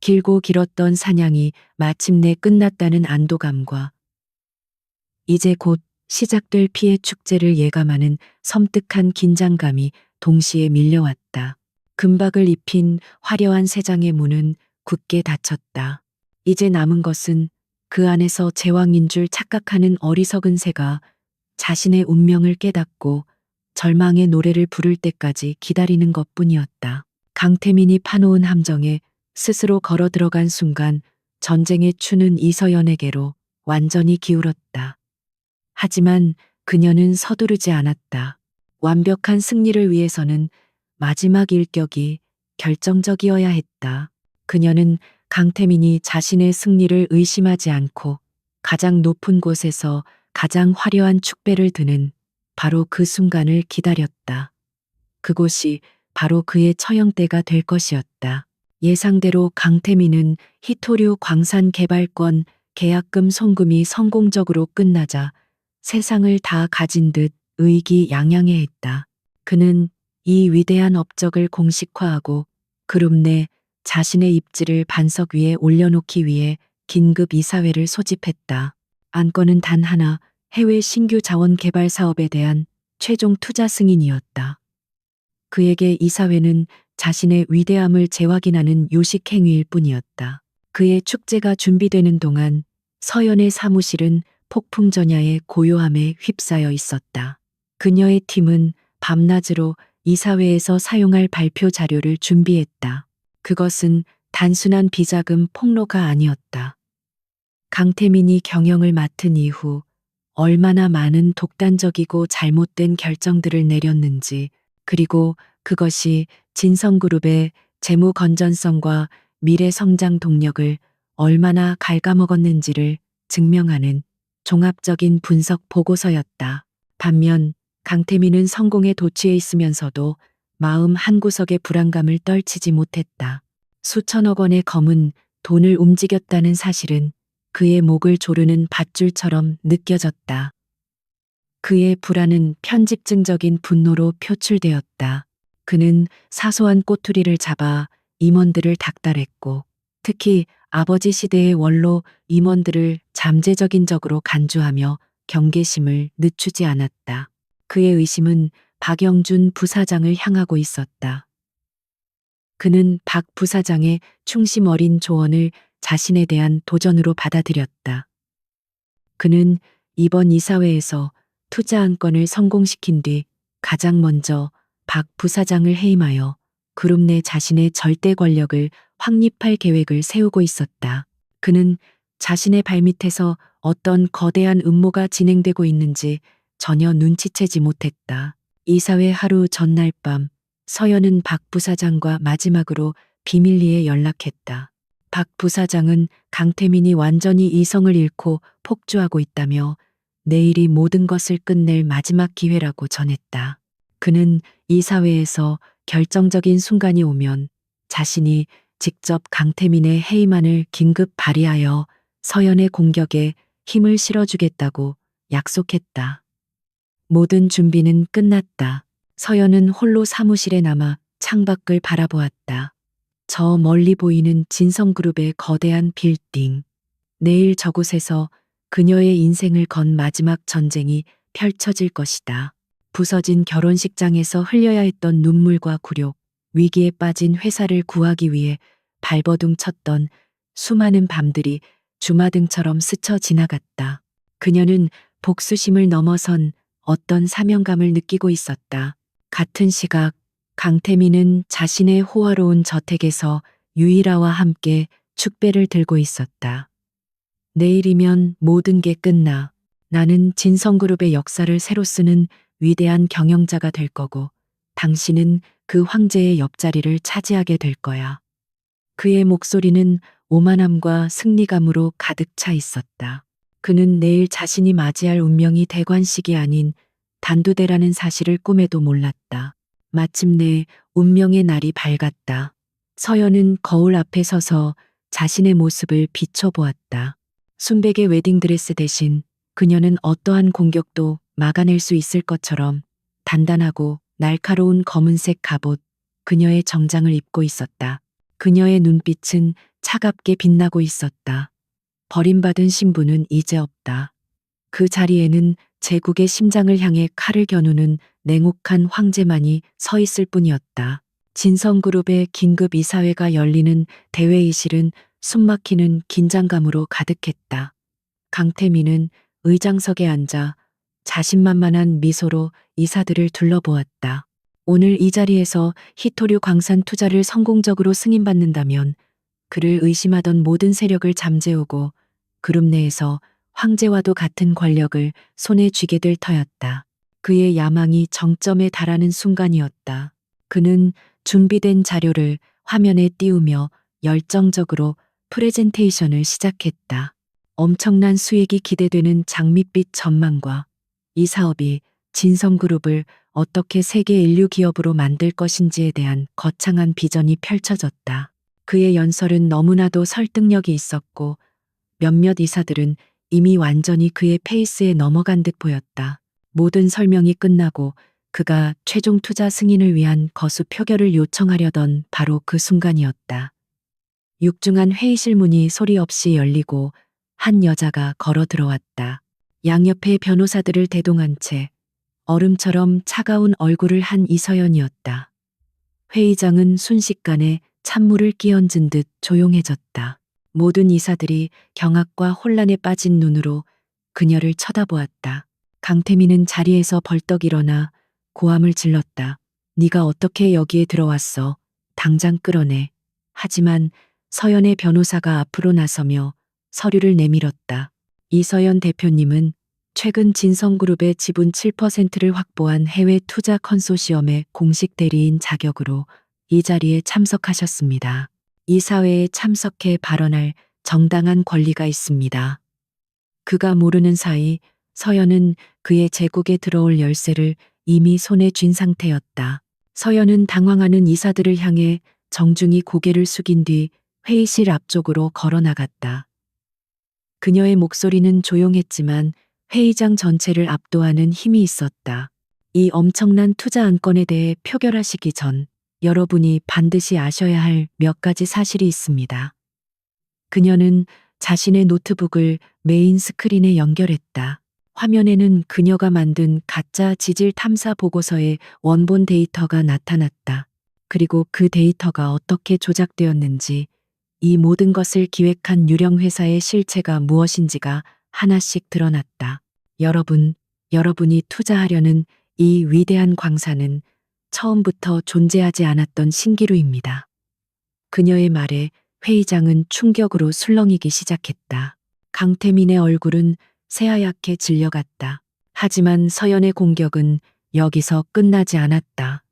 길고 길었던 사냥이 마침내 끝났다는 안도감과 이제 곧 시작될 피해 축제를 예감하는 섬뜩한 긴장감이 동시에 밀려왔다. 금박을 입힌 화려한 세 장의 문은 굳게 닫혔다. 이제 남은 것은 그 안에서 제왕인 줄 착각하는 어리석은 새가 자신의 운명을 깨닫고 절망의 노래를 부를 때까지 기다리는 것뿐이었다. 강태민이 파놓은 함정에 스스로 걸어 들어간 순간 전쟁의 추는 이서연에게로 완전히 기울었다. 하지만 그녀는 서두르지 않았다. 완벽한 승리를 위해서는 마지막 일격이 결정적이어야 했다. 그녀는 강태민이 자신의 승리를 의심하지 않고 가장 높은 곳에서 가장 화려한 축배를 드는 바로 그 순간을 기다렸다. 그곳이 바로 그의 처형대가 될 것이었다. 예상대로 강태민은 히토류 광산 개발권 계약금 송금이 성공적으로 끝나자 세상을 다 가진 듯 의기양양해했다. 그는 이 위대한 업적을 공식화하고 그룹 내 자신의 입지를 반석 위에 올려놓기 위해 긴급 이사회를 소집했다. 안건은 단 하나, 해외 신규 자원 개발 사업에 대한 최종 투자 승인이었다. 그에게 이사회는 자신의 위대함을 재확인하는 요식 행위일 뿐이었다. 그의 축제가 준비되는 동안 서연의 사무실은 폭풍전야의 고요함에 휩싸여 있었다. 그녀의 팀은 밤낮으로 이사회에서 사용할 발표 자료를 준비했다. 그것은 단순한 비자금 폭로가 아니었다. 강태민이 경영을 맡은 이후 얼마나 많은 독단적이고 잘못된 결정들을 내렸는지, 그리고 그것이 진성그룹의 재무 건전성과 미래 성장 동력을 얼마나 갉아먹었는지를 증명하는 종합적인 분석 보고서였다. 반면 강태민은 성공에 도취해 있으면서도 마음 한구석의 불안감을 떨치지 못했다. 수천억 원의 검은 돈을 움직였다는 사실은 그의 목을 조르는 밧줄처럼 느껴졌다. 그의 불안은 편집증적인 분노로 표출되었다. 그는 사소한 꼬투리를 잡아 임원들을 닥달했고 특히 아버지 시대의 원로 임원들을 잠재적인적으로 간주하며 경계심을 늦추지 않았다. 그의 의심은 박영준 부사장을 향하고 있었다. 그는 박 부사장의 충심 어린 조언을 자신에 대한 도전으로 받아들였다. 그는 이번 이사회에서 투자 안건을 성공시킨 뒤 가장 먼저 박 부사장을 해임하여 그룹 내 자신의 절대 권력을 확립할 계획을 세우고 있었다. 그는 자신의 발밑에서 어떤 거대한 음모가 진행되고 있는지 전혀 눈치채지 못했다. 이사회 하루 전날 밤 서연은 박 부사장과 마지막으로 비밀리에 연락했다. 박 부사장은 강태민이 완전히 이성을 잃고 폭주하고 있다며 내일이 모든 것을 끝낼 마지막 기회라고 전했다. 그는 이사회에서 결정적인 순간이 오면 자신이 직접 강태민의 해임안을 긴급 발의하여 서연의 공격에 힘을 실어주겠다고 약속했다. 모든 준비는 끝났다. 서연은 홀로 사무실에 남아 창밖을 바라보았다. 저 멀리 보이는 진성그룹의 거대한 빌딩. 내일 저곳에서 그녀의 인생을 건 마지막 전쟁이 펼쳐질 것이다. 부서진 결혼식장에서 흘려야 했던 눈물과 굴욕, 위기에 빠진 회사를 구하기 위해 발버둥 쳤던 수많은 밤들이 주마등처럼 스쳐 지나갔다. 그녀는 복수심을 넘어선 어떤 사명감을 느끼고 있었다. 같은 시각 강태민은 자신의 호화로운 저택에서 유일아와 함께 축배를 들고 있었다. 내일이면 모든 게 끝나. 나는 진성그룹의 역사를 새로 쓰는 위대한 경영자가 될 거고, 당신은 그 황제의 옆자리를 차지하게 될 거야. 그의 목소리는 오만함과 승리감으로 가득 차 있었다. 그는 내일 자신이 맞이할 운명이 대관식이 아닌 단두대라는 사실을 꿈에도 몰랐다. 마침내 운명의 날이 밝았다. 서연은 거울 앞에 서서 자신의 모습을 비춰보았다. 순백의 웨딩드레스 대신 그녀는 어떠한 공격도 막아낼 수 있을 것처럼 단단하고 날카로운 검은색 갑옷, 그녀의 정장을 입고 있었다. 그녀의 눈빛은 차갑게 빛나고 있었다. 버림받은 신부는 이제 없다. 그 자리에는 제국의 심장을 향해 칼을 겨누는 냉혹한 황제만이 서 있을 뿐이었다. 진성그룹의 긴급 이사회가 열리는 대회의실은 숨막히는 긴장감으로 가득했다. 강태민은 의장석에 앉아 자신만만한 미소로 이사들을 둘러보았다. 오늘 이 자리에서 히토류 광산 투자를 성공적으로 승인받는다면 그를 의심하던 모든 세력을 잠재우고 그룹 내에서 황제와도 같은 권력을 손에 쥐게 될 터였다. 그의 야망이 정점에 달하는 순간이었다. 그는 준비된 자료를 화면에 띄우며 열정적으로 프레젠테이션을 시작했다. 엄청난 수익이 기대되는 장밋빛 전망과 이 사업이 진성그룹을 어떻게 세계 인류 기업으로 만들 것인지에 대한 거창한 비전이 펼쳐졌다. 그의 연설은 너무나도 설득력이 있었고 몇몇 이사들은 이미 완전히 그의 페이스에 넘어간 듯 보였다. 모든 설명이 끝나고 그가 최종 투자 승인을 위한 거수 표결을 요청하려던 바로 그 순간이었다. 육중한 회의실 문이 소리 없이 열리고 한 여자가 걸어 들어왔다. 양옆의 변호사들을 대동한 채 얼음처럼 차가운 얼굴을 한 이서연이었다. 회의장은 순식간에 찬물을 끼얹은 듯 조용해졌다. 모든 이사들이 경악과 혼란에 빠진 눈으로 그녀를 쳐다보았다. 강태민은 자리에서 벌떡 일어나 고함을 질렀다. 네가 어떻게 여기에 들어왔어? 당장 끌어내. 하지만 서연의 변호사가 앞으로 나서며 서류를 내밀었다. 이서연 대표님은 최근 진성그룹의 지분 7%를 확보한 해외 투자 컨소시엄의 공식 대리인 자격으로 이 자리에 참석하셨습니다. 이 사회에 참석해 발언할 정당한 권리가 있습니다. 그가 모르는 사이 서연은 그의 제국에 들어올 열쇠를 이미 손에 쥔 상태였다. 서연은 당황하는 이사들을 향해 정중히 고개를 숙인 뒤 회의실 앞쪽으로 걸어 나갔다. 그녀의 목소리는 조용했지만 회의장 전체를 압도하는 힘이 있었다. 이 엄청난 투자 안건에 대해 표결하시기 전 여러분이 반드시 아셔야 할 몇 가지 사실이 있습니다. 그녀는 자신의 노트북을 메인 스크린에 연결했다. 화면에는 그녀가 만든 가짜 지질 탐사 보고서의 원본 데이터가 나타났다. 그리고 그 데이터가 어떻게 조작되었는지, 이 모든 것을 기획한 유령 회사의 실체가 무엇인지가 하나씩 드러났다. 여러분이 투자하려는 이 위대한 광산은 처음부터 존재하지 않았던 신기루입니다. 그녀의 말에 회의장은 충격으로 술렁이기 시작했다. 강태민의 얼굴은 새하얗게 질려갔다. 하지만 서연의 공격은 여기서 끝나지 않았다.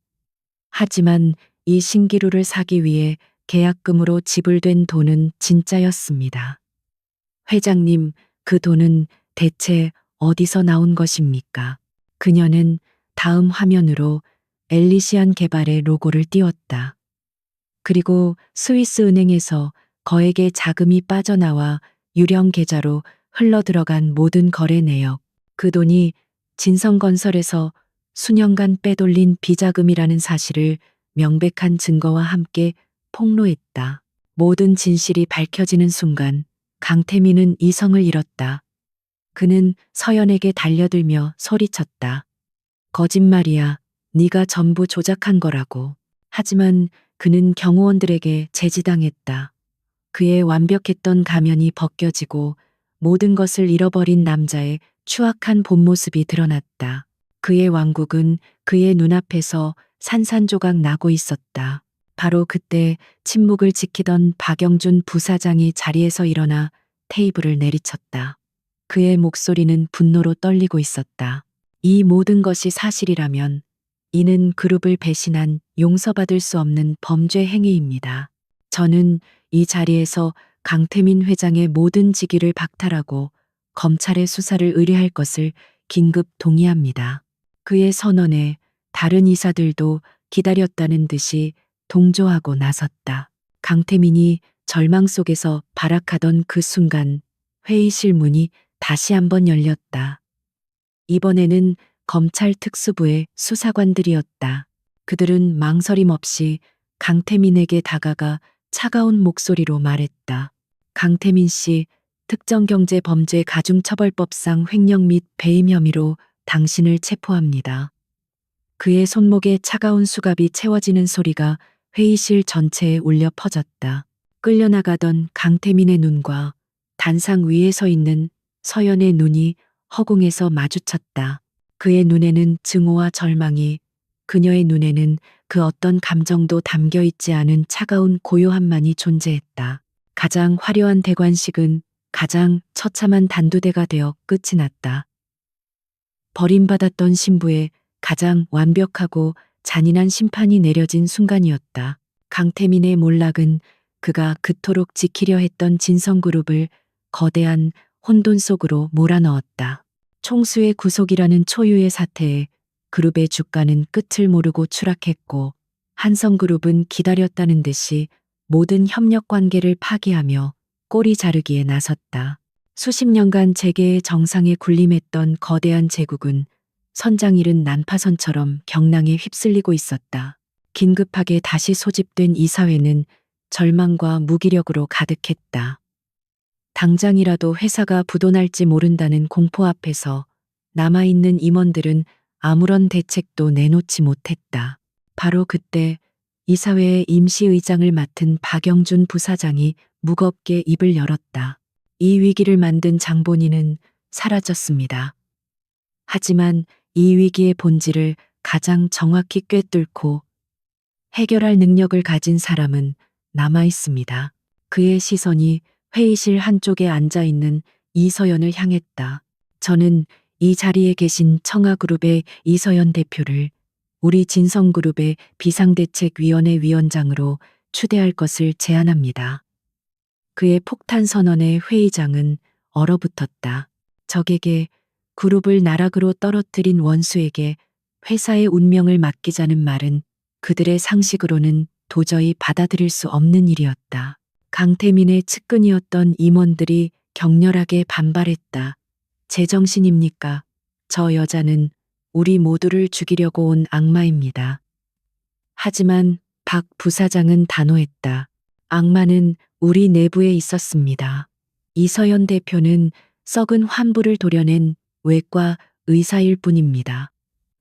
하지만 이 신기루를 사기 위해 계약금으로 지불된 돈은 진짜였습니다. 회장님, 그 돈은 대체 어디서 나온 것입니까? 그녀는 다음 화면으로 엘리시안 개발의 로고를 띄웠다. 그리고 스위스 은행에서 거액의 자금이 빠져나와 유령 계좌로 흘러들어간 모든 거래 내역, 그 돈이 진성건설에서 수년간 빼돌린 비자금이라는 사실을 명백한 증거와 함께 폭로했다. 모든 진실이 밝혀지는 순간 강태민은 이성을 잃었다. 그는 서연에게 달려들며 소리쳤다. 거짓말이야. 네가 전부 조작한 거라고. 하지만 그는 경호원들에게 제지당했다. 그의 완벽했던 가면이 벗겨지고 모든 것을 잃어버린 남자의 추악한 본 모습이 드러났다. 그의 왕국은 그의 눈앞에서 산산조각 나고 있었다. 바로 그때 침묵을 지키던 박영준 부사장이 자리에서 일어나 테이블을 내리쳤다. 그의 목소리는 분노로 떨리고 있었다. 이 모든 것이 사실이라면 이는 그룹을 배신한 용서받을 수 없는 범죄 행위입니다. 저는 이 자리에서 강태민 회장의 모든 직위를 박탈하고 검찰의 수사를 의뢰할 것을 긴급 동의합니다. 그의 선언에 다른 이사들도 기다렸다는 듯이 동조하고 나섰다. 강태민이 절망 속에서 발악하던 그 순간 회의실 문이 다시 한번 열렸다. 이번에는 검찰 특수부의 수사관들이었다. 그들은 망설임 없이 강태민에게 다가가 차가운 목소리로 말했다. 강태민 씨, 특정경제범죄 가중처벌법상 횡령 및 배임 혐의로 당신을 체포합니다. 그의 손목에 차가운 수갑이 채워지는 소리가 회의실 전체에 울려 퍼졌다. 끌려나가던 강태민의 눈과 단상 위에 서 있는 서연의 눈이 허공에서 마주쳤다. 그의 눈에는 증오와 절망이, 그녀의 눈에는 그 어떤 감정도 담겨 있지 않은 차가운 고요함만이 존재했다. 가장 화려한 대관식은 가장 처참한 단두대가 되어 끝이 났다. 버림받았던 신부의 가장 완벽하고 잔인한 심판이 내려진 순간이었다. 강태민의 몰락은 그가 그토록 지키려 했던 진성그룹을 거대한 혼돈 속으로 몰아넣었다. 총수의 구속이라는 초유의 사태에 그룹의 주가는 끝을 모르고 추락했고 한성그룹은 기다렸다는 듯이 모든 협력 관계를 파기하며 꼬리 자르기에 나섰다. 수십 년간 재계의 정상에 군림했던 거대한 제국은 선장 잃은 난파선처럼 경랑에 휩쓸리고 있었다. 긴급하게 다시 소집된 이사회는 절망과 무기력으로 가득했다. 당장이라도 회사가 부도날지 모른다는 공포 앞에서 남아있는 임원들은 아무런 대책도 내놓지 못했다. 바로 그때 이사회의 임시의장을 맡은 박영준 부사장이 무겁게 입을 열었다. 이 위기를 만든 장본인은 사라졌습니다. 하지만 이 위기의 본질을 가장 정확히 꿰뚫고 해결할 능력을 가진 사람은 남아 있습니다. 그의 시선이 회의실 한쪽에 앉아 있는 이서연을 향했다. 저는 이 자리에 계신 청아그룹의 이서연 대표를 우리 진성그룹의 비상대책위원회 위원장으로 추대할 것을 제안합니다. 그의 폭탄 선언에 회의장은 얼어붙었다. 적에게 그룹을 나락으로 떨어뜨린 원수에게 회사의 운명을 맡기자는 말은 그들의 상식으로는 도저히 받아들일 수 없는 일이었다. 강태민의 측근이었던 임원들이 격렬하게 반발했다. 제정신입니까? 저 여자는 우리 모두를 죽이려고 온 악마입니다. 하지만 박 부사장은 단호했다. 악마는 우리 내부에 있었습니다. 이서연 대표는 썩은 환부를 도려낸 외과 의사일 뿐입니다.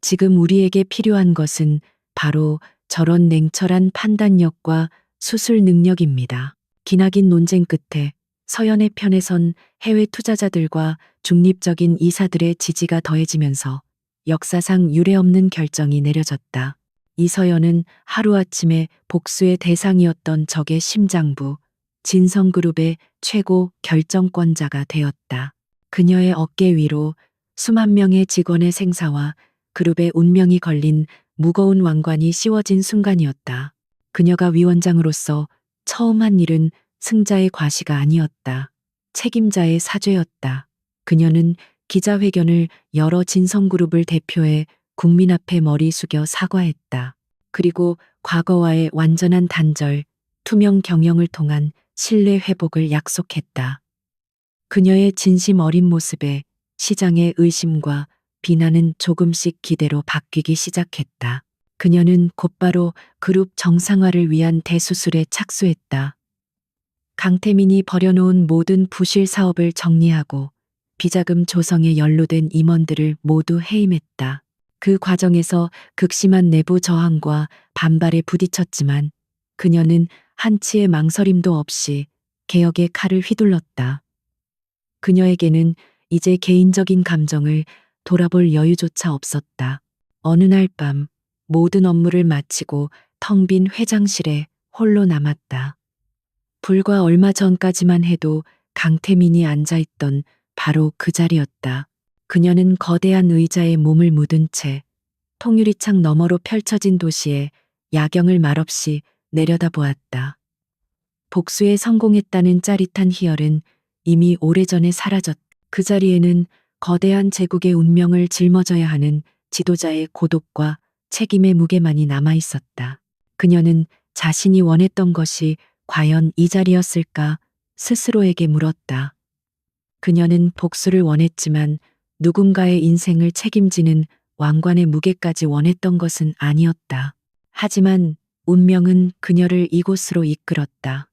지금 우리에게 필요한 것은 바로 저런 냉철한 판단력과 수술 능력입니다. 기나긴 논쟁 끝에 서연의 편에 선 해외 투자자들과 중립적인 이사들의 지지가 더해지면서 역사상 유례없는 결정이 내려졌다. 이서연은 하루아침에 복수의 대상이었던 적의 심장부, 진성그룹의 최고 결정권자가 되었다. 그녀의 어깨 위로 수만 명의 직원의 생사와 그룹의 운명이 걸린 무거운 왕관이 씌워진 순간이었다. 그녀가 위원장으로서 처음 한 일은 승자의 과시가 아니었다. 책임자의 사죄였다. 그녀는 기자회견을 열어 진성그룹을 대표해 국민 앞에 머리 숙여 사과했다. 그리고 과거와의 완전한 단절, 투명 경영을 통한 신뢰 회복을 약속했다. 그녀의 진심 어린 모습에 시장의 의심과 비난은 조금씩 기대로 바뀌기 시작했다. 그녀는 곧바로 그룹 정상화를 위한 대수술에 착수했다. 강태민이 버려놓은 모든 부실 사업을 정리하고 비자금 조성에 연루된 임원들을 모두 해임했다. 그 과정에서 극심한 내부 저항과 반발에 부딪혔지만 그녀는 한치의 망설임도 없이 개혁의 칼을 휘둘렀다. 그녀에게는 이제 개인적인 감정을 돌아볼 여유조차 없었다. 어느 날 밤 모든 업무를 마치고 텅 빈 회장실에 홀로 남았다. 불과 얼마 전까지만 해도 강태민이 앉아있던 바로 그 자리였다. 그녀는 거대한 의자에 몸을 묻은 채 통유리창 너머로 펼쳐진 도시에 야경을 말없이 내려다보았다. 복수에 성공했다는 짜릿한 희열은 이미 오래전에 사라졌다. 그 자리에는 거대한 제국의 운명을 짊어져야 하는 지도자의 고독과 책임의 무게만이 남아 있었다. 그녀는 자신이 원했던 것이 과연 이 자리였을까 스스로에게 물었다. 그녀는 복수를 원했지만 누군가의 인생을 책임지는 왕관의 무게까지 원했던 것은 아니었다. 하지만 운명은 그녀를 이곳으로 이끌었다.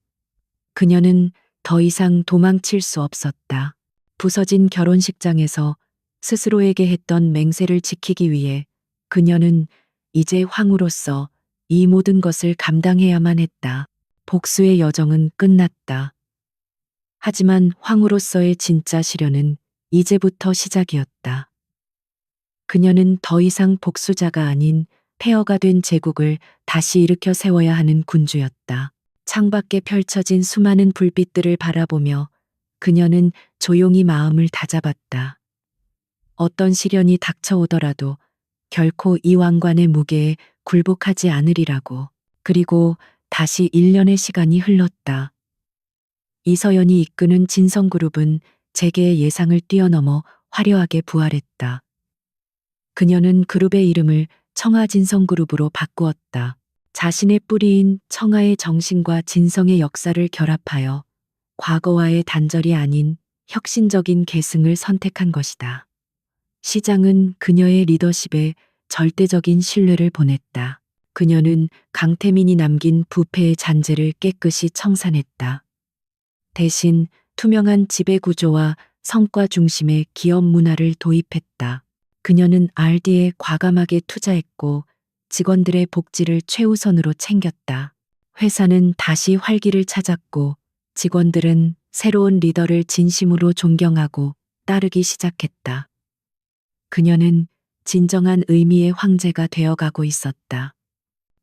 그녀는 더 이상 도망칠 수 없었다. 부서진 결혼식장에서 스스로에게 했던 맹세를 지키기 위해 그녀는 이제 황후로서 이 모든 것을 감당해야만 했다. 복수의 여정은 끝났다. 하지만 황후로서의 진짜 시련은 이제부터 시작이었다. 그녀는 더 이상 복수자가 아닌 폐허가 된 제국을 다시 일으켜 세워야 하는 군주였다. 창밖에 펼쳐진 수많은 불빛들을 바라보며 그녀는 조용히 마음을 다잡았다. 어떤 시련이 닥쳐오더라도 결코 이 왕관의 무게에 굴복하지 않으리라고. 그리고 다시 1년의 시간이 흘렀다. 이서연이 이끄는 진성그룹은 재계의 예상을 뛰어넘어 화려하게 부활했다. 그녀는 그룹의 이름을 청하진성그룹으로 바꾸었다. 자신의 뿌리인 청하의 정신과 진성의 역사를 결합하여 과거와의 단절이 아닌 혁신적인 계승을 선택한 것이다. 시장은 그녀의 리더십에 절대적인 신뢰를 보냈다. 그녀는 강태민이 남긴 부패의 잔재를 깨끗이 청산했다. 대신 투명한 지배 구조와 성과 중심의 기업 문화를 도입했다. 그녀는 R&D에 과감하게 투자했고 직원들의 복지를 최우선으로 챙겼다. 회사는 다시 활기를 찾았고 직원들은 새로운 리더를 진심으로 존경하고 따르기 시작했다. 그녀는 진정한 의미의 황제가 되어가고 있었다.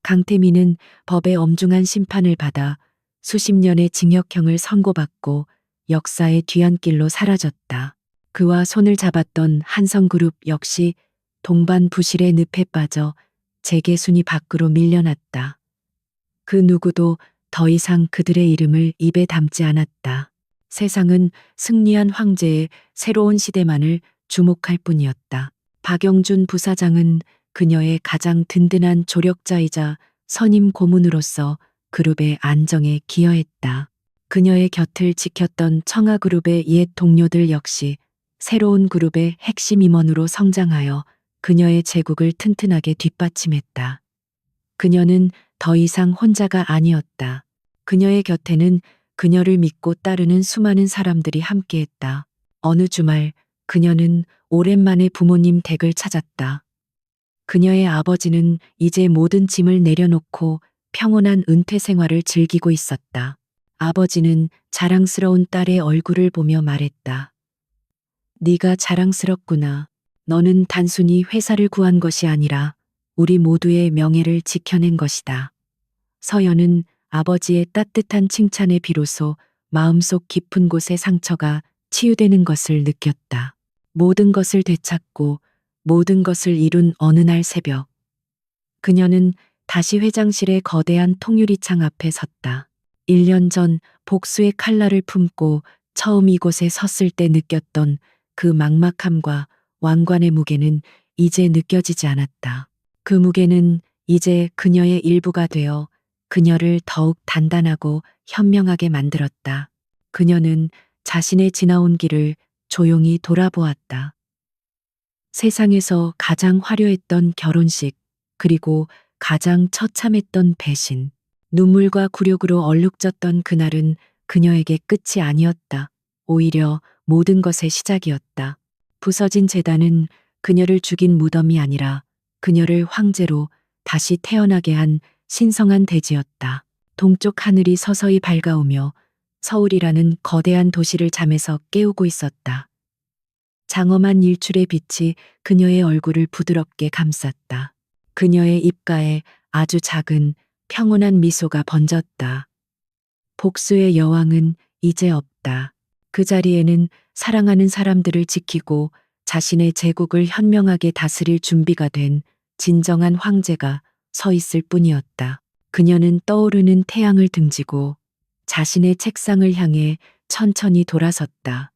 강태민은 법의 엄중한 심판을 받아 수십 년의 징역형을 선고받고 역사의 뒤안길로 사라졌다. 그와 손을 잡았던 한성그룹 역시 동반 부실의 늪에 빠져 재계순위 밖으로 밀려났다. 그 누구도 더 이상 그들의 이름을 입에 담지 않았다. 세상은 승리한 황제의 새로운 시대만을 주목할 뿐이었다. 박영준 부사장은 그녀의 가장 든든한 조력자이자 선임 고문으로서 그룹의 안정에 기여했다. 그녀의 곁을 지켰던 청하그룹의 옛 동료들 역시 새로운 그룹의 핵심 임원으로 성장하여 그녀의 제국을 튼튼하게 뒷받침했다. 그녀는 더 이상 혼자가 아니었다. 그녀의 곁에는 그녀를 믿고 따르는 수많은 사람들이 함께했다. 어느 주말 그녀는 오랜만에 부모님 댁을 찾았다. 그녀의 아버지는 이제 모든 짐을 내려놓고 평온한 은퇴 생활을 즐기고 있었다. 아버지는 자랑스러운 딸의 얼굴을 보며 말했다. 네가 자랑스럽구나. 너는 단순히 회사를 구한 것이 아니라 우리 모두의 명예를 지켜낸 것이다. 서연은 아버지의 따뜻한 칭찬에 비로소 마음속 깊은 곳의 상처가 치유되는 것을 느꼈다. 모든 것을 되찾고 모든 것을 이룬 어느 날 새벽. 그녀는 다시 회장실의 거대한 통유리창 앞에 섰다. 1년 전 복수의 칼날을 품고 처음 이곳에 섰을 때 느꼈던 그 막막함과 왕관의 무게는 이제 느껴지지 않았다. 그 무게는 이제 그녀의 일부가 되어 그녀를 더욱 단단하고 현명하게 만들었다. 그녀는 자신의 지나온 길을 조용히 돌아보았다. 세상에서 가장 화려했던 결혼식, 그리고 가장 처참했던 배신. 눈물과 굴욕으로 얼룩졌던 그날은 그녀에게 끝이 아니었다. 오히려 모든 것의 시작이었다. 부서진 재단은 그녀를 죽인 무덤이 아니라 그녀를 황제로 다시 태어나게 한 신성한 대지였다. 동쪽 하늘이 서서히 밝아오며 서울이라는 거대한 도시를 잠에서 깨우고 있었다. 장엄한 일출의 빛이 그녀의 얼굴을 부드럽게 감쌌다. 그녀의 입가에 아주 작은 평온한 미소가 번졌다. 복수의 여왕은 이제 없다. 그 자리에는 사랑하는 사람들을 지키고 자신의 제국을 현명하게 다스릴 준비가 된 진정한 황제가 서 있을 뿐이었다. 그녀는 떠오르는 태양을 등지고 자신의 책상을 향해 천천히 돌아섰다.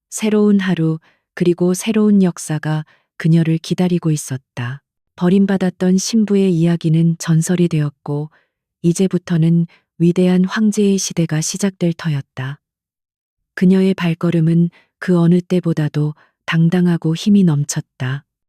새로운 하루, 그리고 새로운 역사가 그녀를 기다리고 있었다. 버림받았던 신부의 이야기는 전설이 되었고, 이제부터는 위대한 황제의 시대가 시작될 터였다. 그녀의 발걸음은 그 어느 때보다도 당당하고 힘이 넘쳤다.